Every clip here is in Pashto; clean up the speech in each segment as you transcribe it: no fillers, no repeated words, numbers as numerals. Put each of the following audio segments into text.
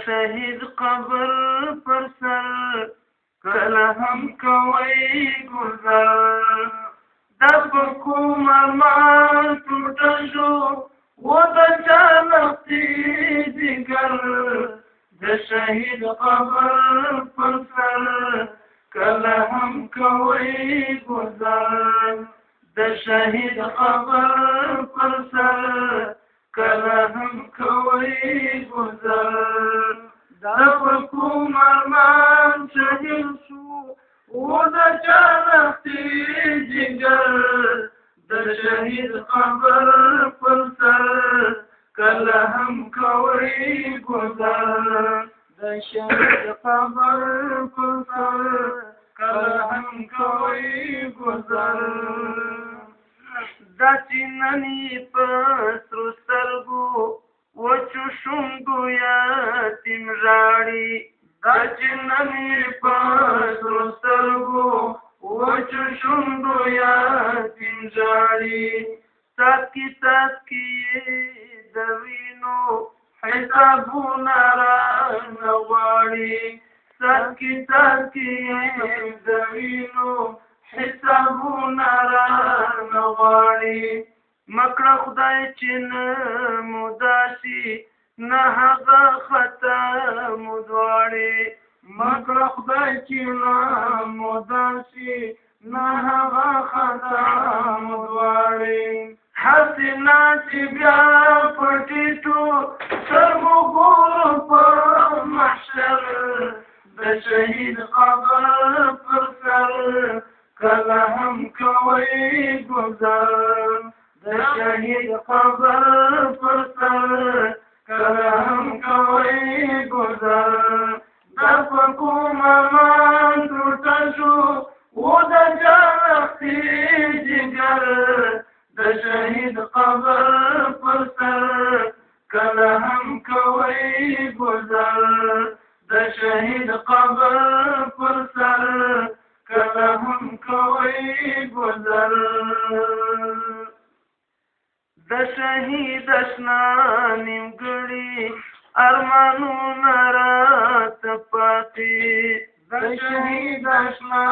شهید قبر پر سر کله هم کوي گذر د په کوم ارمان ټوټه شو و د چا نختي جګر د شهید قبر پر سر کله هم کوي گذر د شهید قبر پر سر کله هم کوي گذر د په کوم ارمان شهید شو و د چا نختي جګر د شهید قبر پر سر کله هم کوي گذر د شهید قبر پر سر کله هم کوي گذر دا چیننی په سرو سترګو وچو شونډو یتیم ژاړي دا چیننی په سرو سترګو وچو شونډو یتیم ژاړي څاڅکي څاڅکي د وینو حسابونه رانه غواړي څاڅکي څاڅکي د وینو حسابونه رانه غواړي مکړه خدای چې نه مو داسې نه هغه خطا مو دواړې مکړه خدای چې نه مو داسې نه هغه خطا مو دواړې هسې نه چې بیا په ټیټو سترګو ګورم په محشر د شهید قبر پر سر کله هم کوي گذر د شهید قبر پر سر کله هم کوي گذر د په کوم ارمان ټوټه شو و د چا نختي جګر د شهید قبر پر سر کله هم کوي گذر د شهید قبر پر سر کله هم کوي گذر د شهید اشنا نیمګړي ارمانونه راته پاتې د شهید اشنا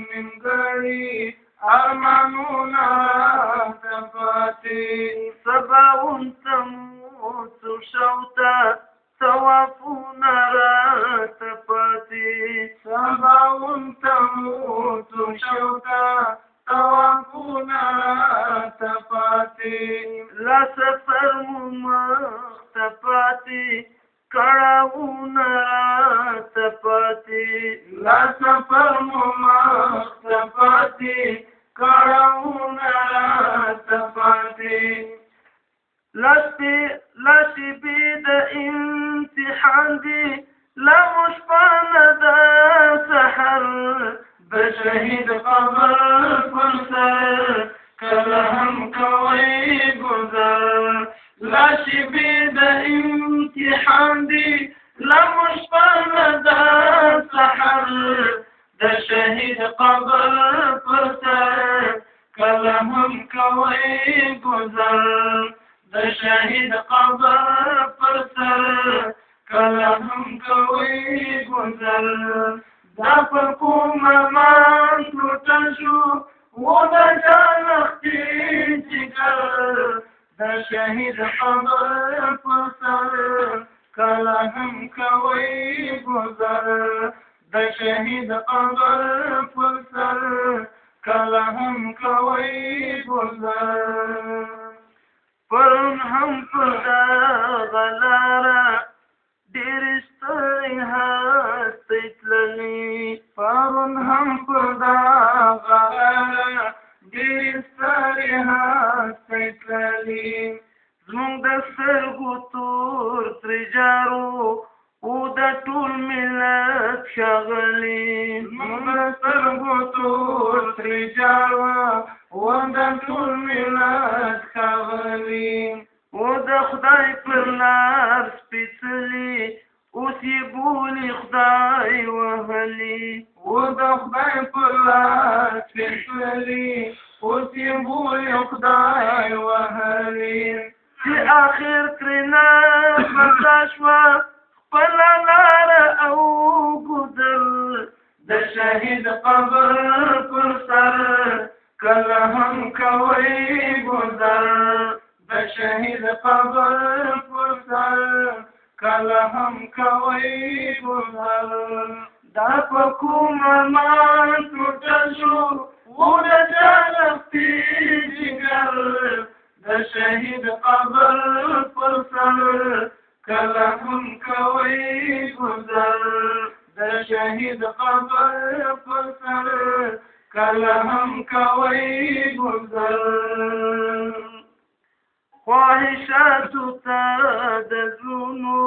نیمګړي ارمانونه راته پاتې سباون تموت شوته ثوابونه راته پاتې سباون تموت شوته ثوابونه راته پاتې لا سفر مو مخته پاتې کړاوونه راته پاتې لا سفر مو مخته پاتې کړاوونه راته پاتې لاسې بې د امتحان دي لا مو شپه نه ده سحر د شهید قبر پر سر کله هم کوي گذر لاسې بې د امتحان دي لا مو شپه نه ده سحر د شهید قبر پر سر کله هم کوي گذر د شهید قبر پر سر کله هم کوي گذر دا پر کوم ارمان ټوټه شو و د چا نختي جګر د شهید قبر پر سر کله هم کوي گذر د شهید قبر پر سر کله هم کوي گذر پرون هم پر دغه لاره ډېر ستړی هستې تللي پرون هم پر دغه لاره ډېر ستړی هستې تللي زموږ د سترګو تور ترې جارو او د ټول ملت ښاغلي زموږ د سترګو تور ترې جارو او د ټول ملت ښاغلي او د خدای پر لار سپېڅلي اوس یې بولي خدای وهلي او د خدای پر لار سپېڅلي اوس یې بولي خدای وهلي چې آخر ترې نه بسا شوه خپله شهید قبر پر سر کله هم کوي گذر د شهید قبر پر سر کله هم کوي گذر دا په کوم ارمان ټوټل شو و د جلفتي جګر د شهید قبر پر سر کله هم کوي گذر د شهید قبر پر سر کله هم کوي گذر خواهشاتو ته د زړونو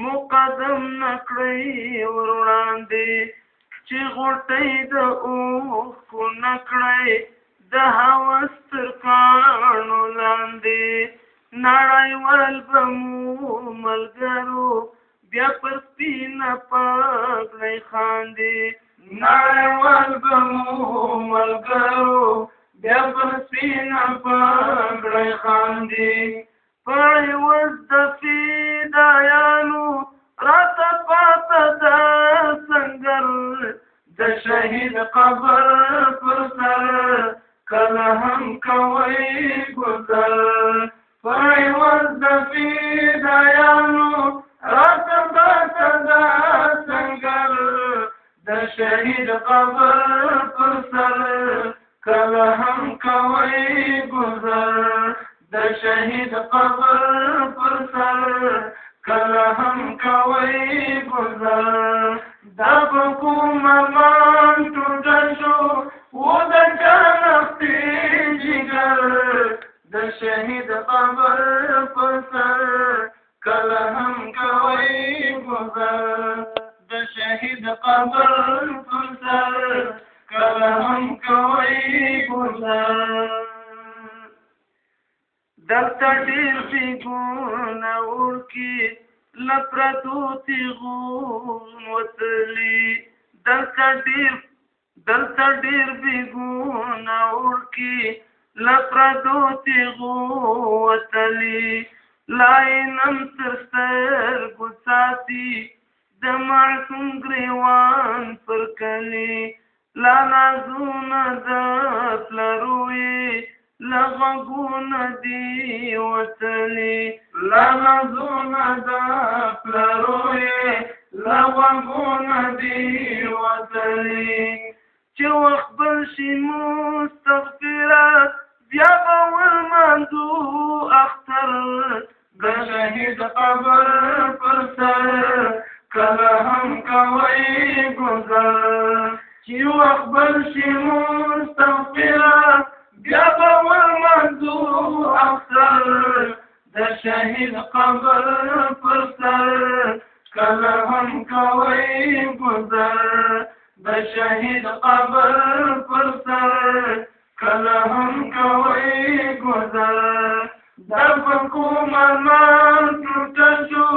مقدم نکړئ ور وړاندې چې غوټۍ د اوښکو نکړئ د هوس تر کاڼو لاندې نړیوال به مو ملګرو بیا پر سپینه پګړۍ خاندي نړیوال به مو ملګرو بیا پر سپینه پګړۍ خاندي پړی وس د فدایانو راته پاته د سنګر د شهید قبر پر سر کله هم کوي گذر پړی وس د فدایانو راته پاته د سنګر د شهید قبر پر سر کله هم کوي گذر د شهید قبر پر سر کله هم کوي گذر دا په کوم ارمان ټوټل شو و د جنفتي جګر د شهید قبر پر سر کله هم کوي گذر د شهید قبر پر سر کله هم کوي گذر دلته ډېر بېګونه وړکي له پردو تېغون وتلي دلته ډېر بېګونه وړکي له پردو تېغو وتلي لا یې نن تر سترګو ساتي د معصوم ګریوان پر کلي لا نازونه د پلرو یې له غوږونه دي وتلي لا نازونه د پلرو یې له غوږونه دي وتلي چې وخت بل شي مستغفره بیا به ولمانځو اختر د شهید قبر پر سر کله هم کوي گذر چې وخت بل شي مستغفره بیا به ولمانځو اختر د شهید قبر پر سر کله هم کوي گذر د شهید قبر پر سر کله هم کوي گذر دا په کوم ارمان ټوټل شو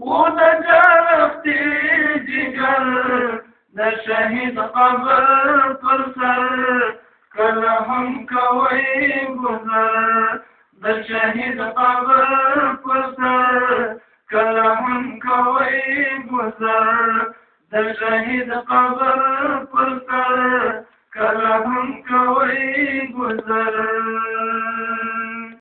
و د جنفتي جګر د شهید قبر پر سر کله هم کوي گذر د شهید قبر پر سر کله هم کوي گذر د شهید قبر پر سر کله هم کوي گذر